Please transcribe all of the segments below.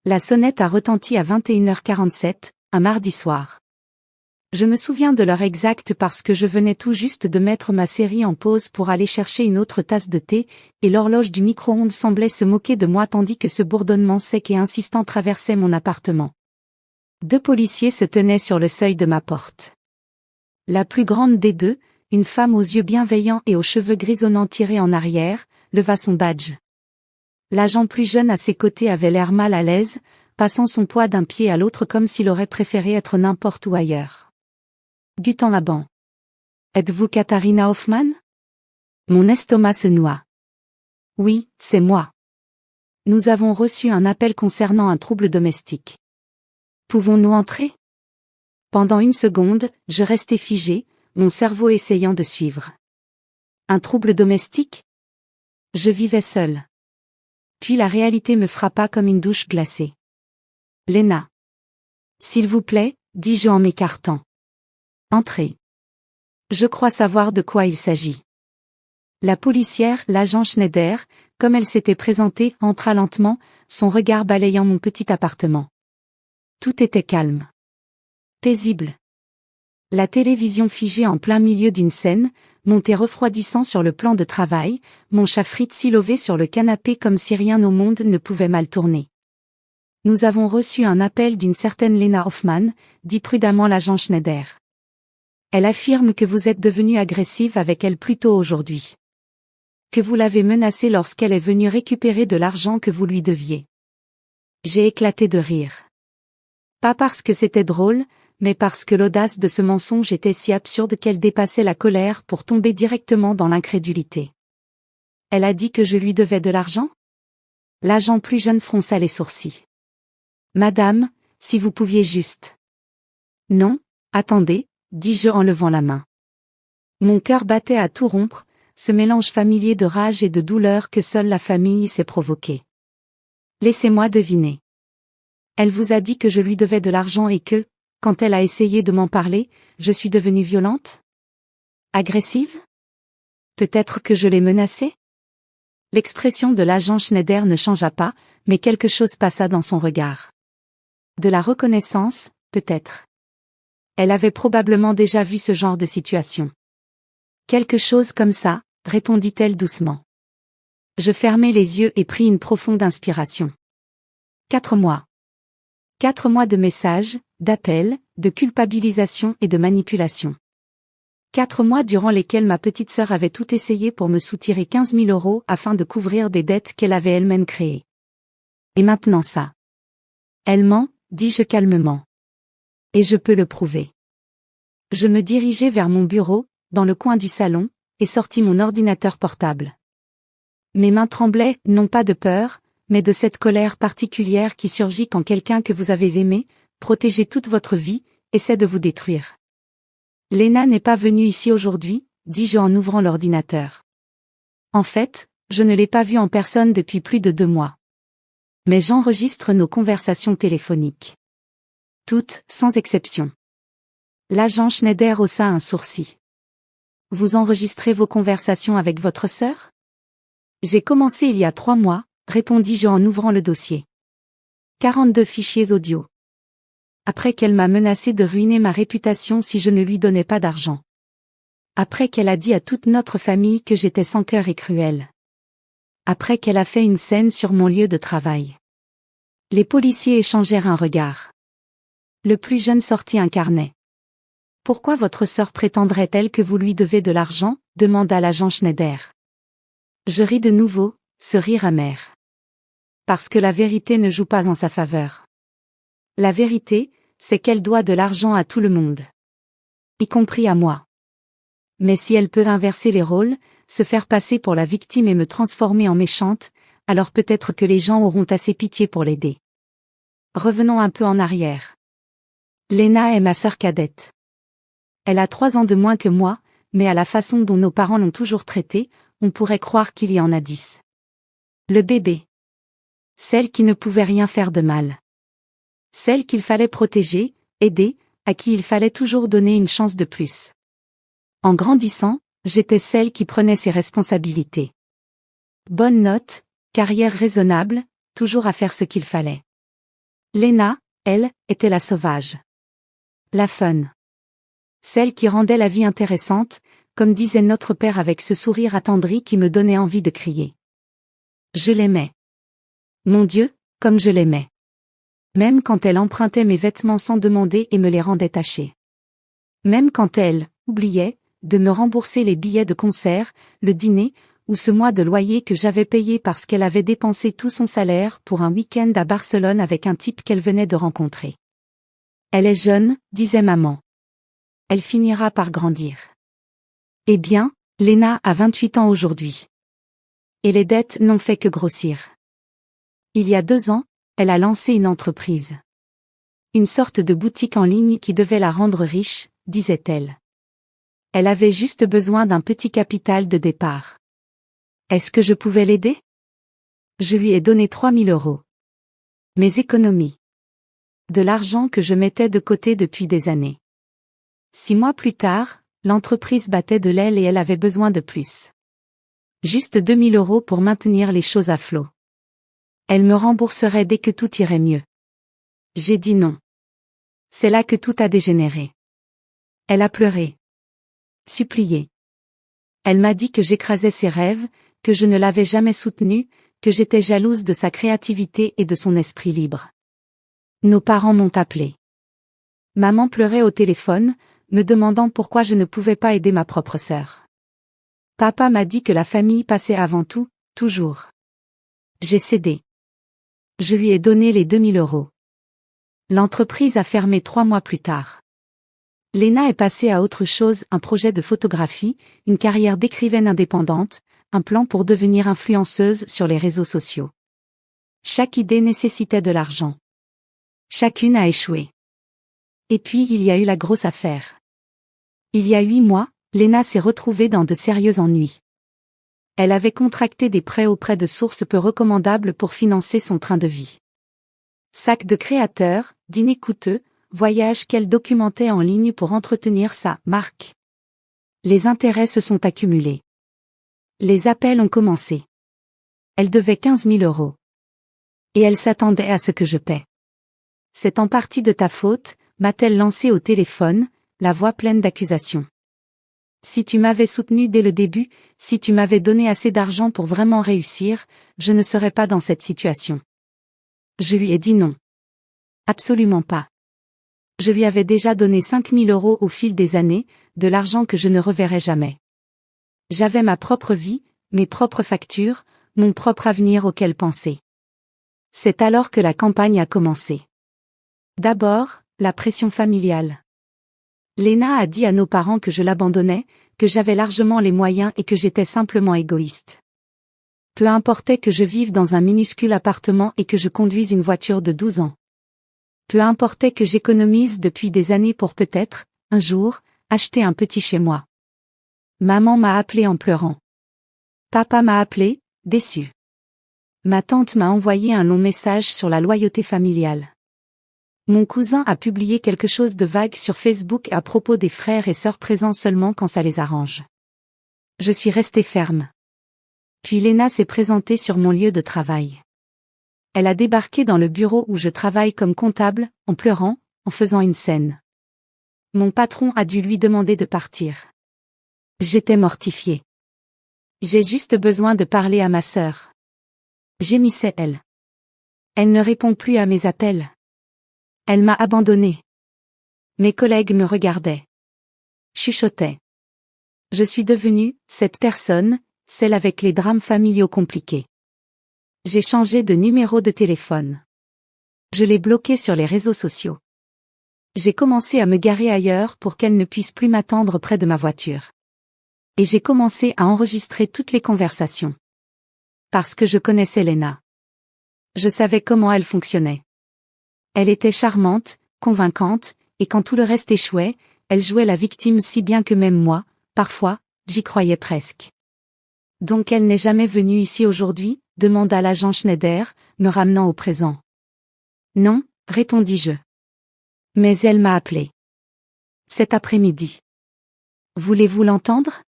La sonnette a retenti à 21h47, un mardi soir. Je me souviens de l'heure exacte parce que je venais tout juste de mettre ma série en pause pour aller chercher une autre tasse de thé, et l'horloge du micro-ondes semblait se moquer de moi tandis que ce bourdonnement sec et insistant traversait mon appartement. 2 policiers se tenaient sur le seuil de ma porte. La plus grande des deux, une femme aux yeux bienveillants et aux cheveux grisonnants tirés en arrière, leva son badge. L'agent plus jeune à ses côtés avait l'air mal à l'aise, passant son poids d'un pied à l'autre comme s'il aurait préféré être n'importe où ailleurs. Gutan-Laban. Êtes-vous Katharina Hoffmann? Mon estomac se noie. Oui, c'est moi. Nous avons reçu un appel concernant un trouble domestique. Pouvons-nous entrer? Pendant une seconde, je restai figé, mon cerveau essayant de suivre. Un trouble domestique? Je vivais seul. Puis la réalité me frappa comme une douche glacée. Lena. S'il vous plaît, dis-je en m'écartant. Entrez. Je crois savoir de quoi il s'agit. La policière, l'agent Schneider, comme elle s'était présentée, entra lentement, son regard balayant mon petit appartement. Tout était calme. Paisible. La télévision figée en plein milieu d'une scène, mon thé refroidissant sur le plan de travail, mon chat Fritz lové sur le canapé comme si rien au monde ne pouvait mal tourner. Nous avons reçu un appel d'une certaine Lena Hoffmann, dit prudemment l'agent Schneider. Elle affirme que vous êtes devenu agressive avec elle plus tôt aujourd'hui. Que vous l'avez menacée lorsqu'elle est venue récupérer de l'argent que vous lui deviez. J'ai éclaté de rire. Pas parce que c'était drôle, mais parce que l'audace de ce mensonge était si absurde qu'elle dépassait la colère pour tomber directement dans l'incrédulité. Elle a dit que je lui devais de l'argent? L'agent plus jeune fronça les sourcils. Madame, si vous pouviez juste. Non, attendez, dis-je en levant la main. Mon cœur battait à tout rompre, ce mélange familier de rage et de douleur que seule la famille sait provoquer. Laissez-moi deviner. Elle vous a dit que je lui devais de l'argent et que, quand elle a essayé de m'en parler, je suis devenue violente? Agressive? Peut-être que je l'ai menacée? L'expression de l'agent Schneider ne changea pas, mais quelque chose passa dans son regard. De la reconnaissance, peut-être. Elle avait probablement déjà vu ce genre de situation. Quelque chose comme ça, répondit-elle doucement. Je fermai les yeux et pris une profonde inspiration. 4 mois. 4 mois de messages, d'appels, de culpabilisation et de manipulation. 4 mois durant lesquels ma petite sœur avait tout essayé pour me soutirer 15 000 € afin de couvrir des dettes qu'elle avait elle-même créées. Et maintenant ça. Elle ment, dis-je calmement. Et je peux le prouver. Je me dirigeai vers mon bureau, dans le coin du salon, et sortis mon ordinateur portable. Mes mains tremblaient, non pas de peur, mais de cette colère particulière qui surgit quand quelqu'un que vous avez aimé, protégé toute votre vie, essaie de vous détruire. Lena n'est pas venue ici aujourd'hui, dis-je en ouvrant l'ordinateur. En fait, je ne l'ai pas vue en personne depuis plus de 2 mois. Mais j'enregistre nos conversations téléphoniques. Toutes, sans exception. L'agent Schneider haussa un sourcil. Vous enregistrez vos conversations avec votre sœur? J'ai commencé il y a 3 mois, répondis-je en ouvrant le dossier. 42 fichiers audio. Après qu'elle m'a menacé de ruiner ma réputation si je ne lui donnais pas d'argent. Après qu'elle a dit à toute notre famille que j'étais sans cœur et cruelle. Après qu'elle a fait une scène sur mon lieu de travail. Les policiers échangèrent un regard. Le plus jeune sortit un carnet. Pourquoi votre sœur prétendrait-elle que vous lui devez de l'argent? Demanda l'agent Schneider. Je ris de nouveau, ce rire amer. Parce que la vérité ne joue pas en sa faveur. La vérité, c'est qu'elle doit de l'argent à tout le monde. Y compris à moi. Mais si elle peut inverser les rôles, se faire passer pour la victime et me transformer en méchante, alors peut-être que les gens auront assez pitié pour l'aider. Revenons un peu en arrière. Lena est ma sœur cadette. Elle a 3 ans de moins que moi, mais à la façon dont nos parents l'ont toujours traitée, on pourrait croire qu'il y en a 10. Le bébé. Celle qui ne pouvait rien faire de mal. Celle qu'il fallait protéger, aider, à qui il fallait toujours donner une chance de plus. En grandissant, j'étais celle qui prenait ses responsabilités. Bonne note, carrière raisonnable, toujours à faire ce qu'il fallait. Léna, elle, était la sauvage. La fun. Celle qui rendait la vie intéressante, comme disait notre père avec ce sourire attendri qui me donnait envie de crier. Je l'aimais. Mon Dieu, comme je l'aimais. Même quand elle empruntait mes vêtements sans demander et me les rendait tachés. Même quand elle oubliait de me rembourser les billets de concert, le dîner, ou ce mois de loyer que j'avais payé parce qu'elle avait dépensé tout son salaire pour un week-end à Barcelone avec un type qu'elle venait de rencontrer. Elle est jeune, disait maman. Elle finira par grandir. Eh bien, Léna a 28 ans aujourd'hui. Et les dettes n'ont fait que grossir. Il y a 2 ans, elle a lancé une entreprise. Une sorte de boutique en ligne qui devait la rendre riche, disait-elle. Elle avait juste besoin d'un petit capital de départ. Est-ce que je pouvais l'aider? Je lui ai donné 3 000 €. Mes économies. De l'argent que je mettais de côté depuis des années. 6 mois plus tard, l'entreprise battait de l'aile et elle avait besoin de plus. Juste 2 000 € pour maintenir les choses à flot. Elle me rembourserait dès que tout irait mieux. J'ai dit non. C'est là que tout a dégénéré. Elle a pleuré. Supplié. Elle m'a dit que j'écrasais ses rêves, que je ne l'avais jamais soutenue, que j'étais jalouse de sa créativité et de son esprit libre. Nos parents m'ont appelé. Maman pleurait au téléphone, me demandant pourquoi je ne pouvais pas aider ma propre sœur. Papa m'a dit que la famille passait avant tout, toujours. J'ai cédé. Je lui ai donné les 2 000 €. L'entreprise a fermé 3 mois plus tard. Léna est passée à autre chose, un projet de photographie, une carrière d'écrivaine indépendante, un plan pour devenir influenceuse sur les réseaux sociaux. Chaque idée nécessitait de l'argent. Chacune a échoué. Et puis il y a eu la grosse affaire. Il y a 8 mois, Léna s'est retrouvée dans de sérieux ennuis. Elle avait contracté des prêts auprès de sources peu recommandables pour financer son train de vie. Sac de créateur, dîner coûteux, voyage qu'elle documentait en ligne pour entretenir sa marque. Les intérêts se sont accumulés. Les appels ont commencé. Elle devait 15 000 €. Et elle s'attendait à ce que je paie. C'est en partie de ta faute, m'a-t-elle lancé au téléphone, la voix pleine d'accusations. Si tu m'avais soutenu dès le début, si tu m'avais donné assez d'argent pour vraiment réussir, je ne serais pas dans cette situation. Je lui ai dit non. Absolument pas. Je lui avais déjà donné 5 000 € au fil des années, de l'argent que je ne reverrais jamais. J'avais ma propre vie, mes propres factures, mon propre avenir auquel penser. C'est alors que la campagne a commencé. D'abord, la pression familiale. Léna a dit à nos parents que je l'abandonnais, que j'avais largement les moyens et que j'étais simplement égoïste. Peu importait que je vive dans un minuscule appartement et que je conduise une voiture de 12 ans. Peu importait que j'économise depuis des années pour peut-être, un jour, acheter un petit chez moi. Maman m'a appelé en pleurant. Papa m'a appelé, déçu. Ma tante m'a envoyé un long message sur la loyauté familiale. Mon cousin a publié quelque chose de vague sur Facebook à propos des frères et sœurs présents seulement quand ça les arrange. Je suis restée ferme. Puis Léna s'est présentée sur mon lieu de travail. Elle a débarqué dans le bureau où je travaille comme comptable, en pleurant, en faisant une scène. Mon patron a dû lui demander de partir. J'étais mortifiée. J'ai juste besoin de parler à ma sœur. Gémissait elle. Elle ne répond plus à mes appels. Elle m'a abandonnée. Mes collègues me regardaient. Chuchotaient. Je suis devenue, cette personne, celle avec les drames familiaux compliqués. J'ai changé de numéro de téléphone. Je l'ai bloqué sur les réseaux sociaux. J'ai commencé à me garer ailleurs pour qu'elle ne puisse plus m'attendre près de ma voiture. Et j'ai commencé à enregistrer toutes les conversations. Parce que je connaissais Léna. Je savais comment elle fonctionnait. Elle était charmante, convaincante, et quand tout le reste échouait, elle jouait la victime si bien que même moi, parfois, j'y croyais presque. Donc elle n'est jamais venue ici aujourd'hui, demanda l'agent Schneider, me ramenant au présent. Non, répondis-je. Mais elle m'a appelé. Cet après-midi. Voulez-vous l'entendre?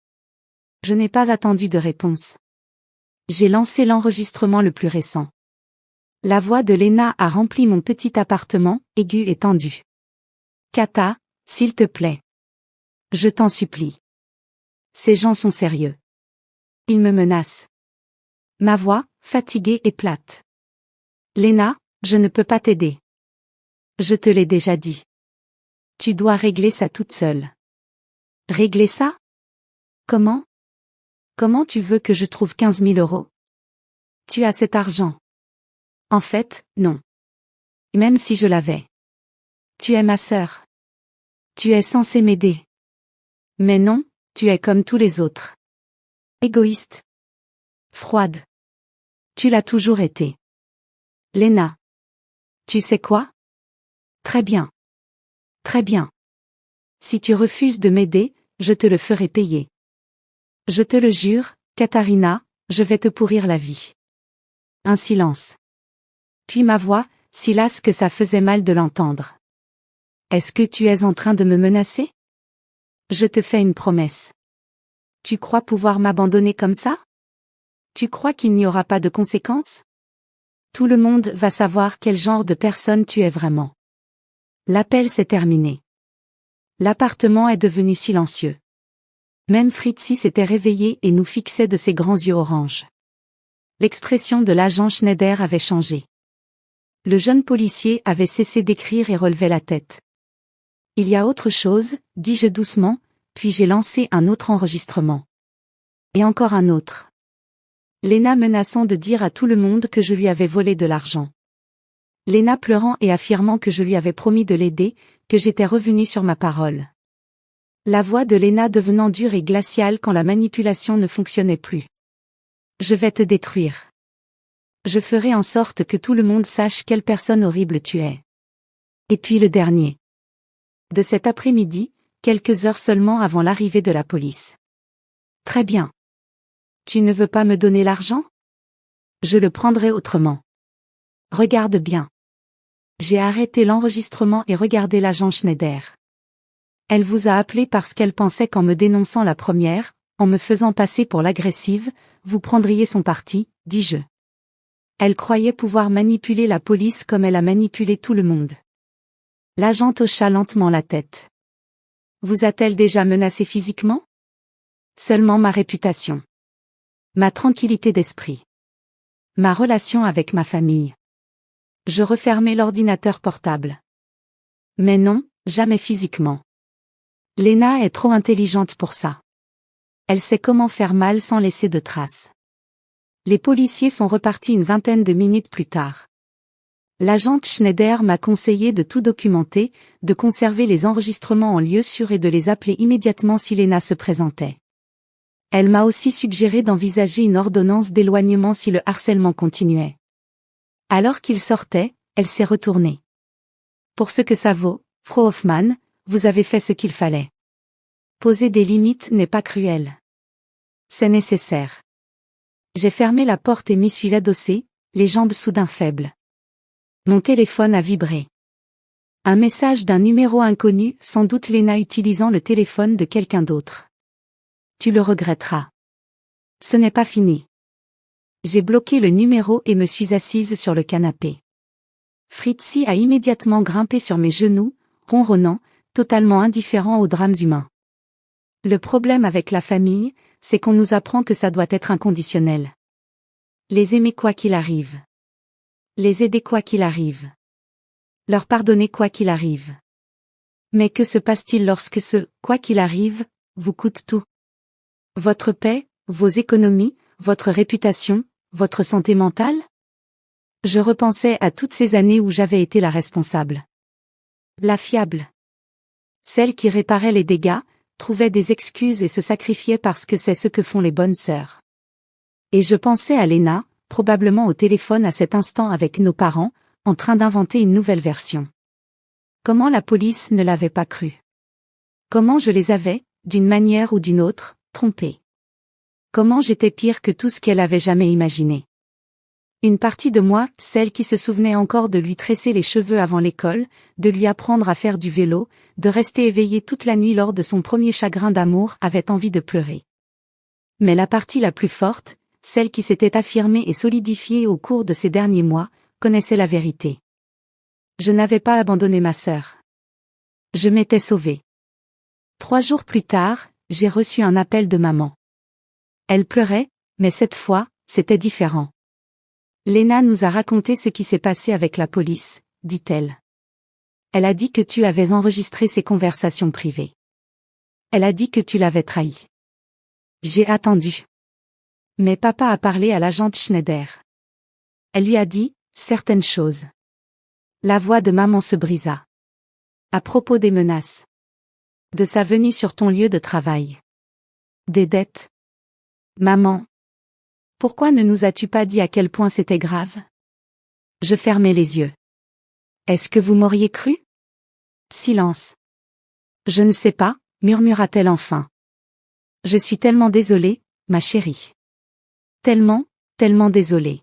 Je n'ai pas attendu de réponse. J'ai lancé l'enregistrement le plus récent. La voix de Lena a rempli mon petit appartement, aiguë et tendue. Kata, s'il te plaît. Je t'en supplie. Ces gens sont sérieux. Ils me menacent. Ma voix, fatiguée et plate. Lena, je ne peux pas t'aider. Je te l'ai déjà dit. Tu dois régler ça toute seule. Régler ça? Comment? Comment tu veux que je trouve 15 000 euros? Tu as cet argent. En fait, non. Même si je l'avais. Tu es ma sœur. Tu es censé m'aider. Mais non, tu es comme tous les autres. Égoïste. Froide. Tu l'as toujours été. Lena. Tu sais quoi? Très bien. Très bien. Si tu refuses de m'aider, je te le ferai payer. Je te le jure, Katharina, je vais te pourrir la vie. Un silence. Puis ma voix, si lasse que ça faisait mal de l'entendre. Est-ce que tu es en train de me menacer? Je te fais une promesse. Tu crois pouvoir m'abandonner comme ça? Tu crois qu'il n'y aura pas de conséquences? Tout le monde va savoir quel genre de personne tu es vraiment. L'appel s'est terminé. L'appartement est devenu silencieux. Même Fritzi s'était réveillé et nous fixait de ses grands yeux orange. L'expression de l'agent Schneider avait changé. Le jeune policier avait cessé d'écrire et relevait la tête. Il y a autre chose, dis-je doucement, puis j'ai lancé un autre enregistrement. Et encore un autre. Lena menaçant de dire à tout le monde que je lui avais volé de l'argent. Lena pleurant et affirmant que je lui avais promis de l'aider, que j'étais revenu sur ma parole. La voix de Lena devenant dure et glaciale quand la manipulation ne fonctionnait plus. Je vais te détruire. Je ferai en sorte que tout le monde sache quelle personne horrible tu es. Et puis le dernier. De cet après-midi, quelques heures seulement avant l'arrivée de la police. Très bien. Tu ne veux pas me donner l'argent? Je le prendrai autrement. Regarde bien. J'ai arrêté l'enregistrement et regardé l'agent Schneider. Elle vous a appelé parce qu'elle pensait qu'en me dénonçant la première, en me faisant passer pour l'agressive, vous prendriez son parti, dis-je. Elle croyait pouvoir manipuler la police comme elle a manipulé tout le monde. L'agent hocha lentement la tête. Vous a-t-elle déjà menacé physiquement? Seulement ma réputation. Ma tranquillité d'esprit. Ma relation avec ma famille. Je refermai l'ordinateur portable. Mais non, jamais physiquement. Lena est trop intelligente pour ça. Elle sait comment faire mal sans laisser de traces. Les policiers sont repartis une vingtaine de minutes plus tard. L'agente Schneider m'a conseillé de tout documenter, de conserver les enregistrements en lieu sûr et de les appeler immédiatement si Lena se présentait. Elle m'a aussi suggéré d'envisager une ordonnance d'éloignement si le harcèlement continuait. Alors qu'il sortait, elle s'est retournée. Pour ce que ça vaut, Frau Hoffmann, vous avez fait ce qu'il fallait. Poser des limites n'est pas cruel. C'est nécessaire. J'ai fermé la porte et m'y suis adossée, les jambes soudain faibles. Mon téléphone a vibré. Un message d'un numéro inconnu, sans doute Lena utilisant le téléphone de quelqu'un d'autre. Tu le regretteras. Ce n'est pas fini. J'ai bloqué le numéro et me suis assise sur le canapé. Fritzi a immédiatement grimpé sur mes genoux, ronronnant, totalement indifférent aux drames humains. Le problème avec la famille, c'est qu'on nous apprend que ça doit être inconditionnel. Les aimer quoi qu'il arrive. Les aider quoi qu'il arrive. Leur pardonner quoi qu'il arrive. Mais que se passe-t-il lorsque ce « quoi qu'il arrive » vous coûte tout? Votre paix, vos économies, votre réputation, votre santé mentale? Je repensais à toutes ces années où j'avais été la responsable. La fiable. Celle qui réparait les dégâts, trouvait des excuses et se sacrifiait parce que c'est ce que font les bonnes sœurs. Et je pensais à Lena, probablement au téléphone à cet instant avec nos parents, en train d'inventer une nouvelle version. Comment la police ne l'avait pas cru? Comment je les avais, d'une manière ou d'une autre, trompés? Comment j'étais pire que tout ce qu'elle avait jamais imaginé? Une partie de moi, celle qui se souvenait encore de lui tresser les cheveux avant l'école, de lui apprendre à faire du vélo, de rester éveillée toute la nuit lors de son premier chagrin d'amour, avait envie de pleurer. Mais la partie la plus forte, celle qui s'était affirmée et solidifiée au cours de ces derniers mois, connaissait la vérité. Je n'avais pas abandonné ma sœur. Je m'étais sauvée. 3 jours plus tard, j'ai reçu un appel de maman. Elle pleurait, mais cette fois, c'était différent. Léna nous a raconté ce qui s'est passé avec la police, dit-elle. Elle a dit que tu avais enregistré ses conversations privées. Elle a dit que tu l'avais trahi. J'ai attendu. Mais papa a parlé à l'agente Schneider. Elle lui a dit certaines choses. La voix de maman se brisa. À propos des menaces. De sa venue sur ton lieu de travail. Des dettes. Maman. Pourquoi ne nous as-tu pas dit à quel point c'était grave? Je fermais les yeux. Est-ce que vous m'auriez cru? Silence. Je ne sais pas, murmura-t-elle enfin. Je suis tellement désolée, ma chérie. Tellement, tellement désolée.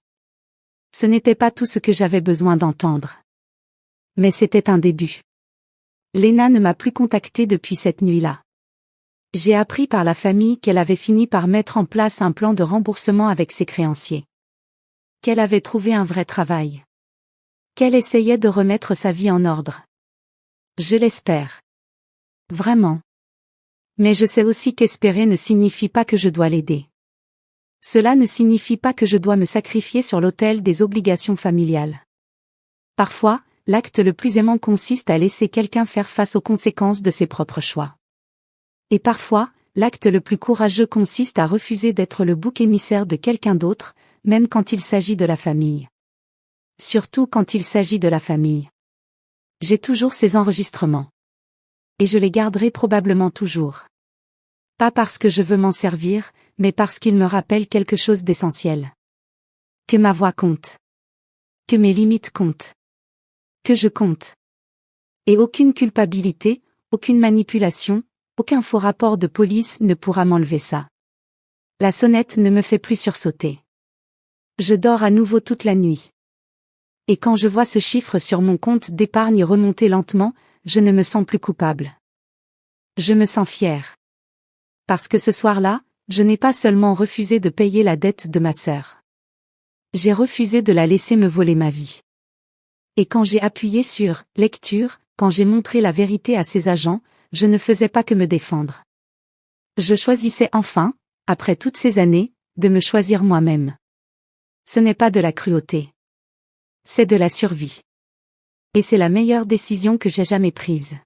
Ce n'était pas tout ce que j'avais besoin d'entendre. Mais c'était un début. Léna ne m'a plus contactée depuis cette nuit-là. J'ai appris par la famille qu'elle avait fini par mettre en place un plan de remboursement avec ses créanciers. Qu'elle avait trouvé un vrai travail. Qu'elle essayait de remettre sa vie en ordre. Je l'espère. Vraiment. Mais je sais aussi qu'espérer ne signifie pas que je dois l'aider. Cela ne signifie pas que je dois me sacrifier sur l'autel des obligations familiales. Parfois, l'acte le plus aimant consiste à laisser quelqu'un faire face aux conséquences de ses propres choix. Et parfois, l'acte le plus courageux consiste à refuser d'être le bouc émissaire de quelqu'un d'autre, même quand il s'agit de la famille. Surtout quand il s'agit de la famille. J'ai toujours ces enregistrements. Et je les garderai probablement toujours. Pas parce que je veux m'en servir, mais parce qu'ils me rappellent quelque chose d'essentiel. Que ma voix compte. Que mes limites comptent. Que je compte. Et aucune culpabilité, aucune manipulation, aucun faux rapport de police ne pourra m'enlever ça. La sonnette ne me fait plus sursauter. Je dors à nouveau toute la nuit. Et quand je vois ce chiffre sur mon compte d'épargne remonter lentement, je ne me sens plus coupable. Je me sens fière. Parce que ce soir-là, je n'ai pas seulement refusé de payer la dette de ma sœur. J'ai refusé de la laisser me voler ma vie. Et quand j'ai appuyé sur « lecture », quand j'ai montré la vérité à ses agents, je ne faisais pas que me défendre. Je choisissais enfin, après toutes ces années, de me choisir moi-même. Ce n'est pas de la cruauté. C'est de la survie. Et c'est la meilleure décision que j'ai jamais prise.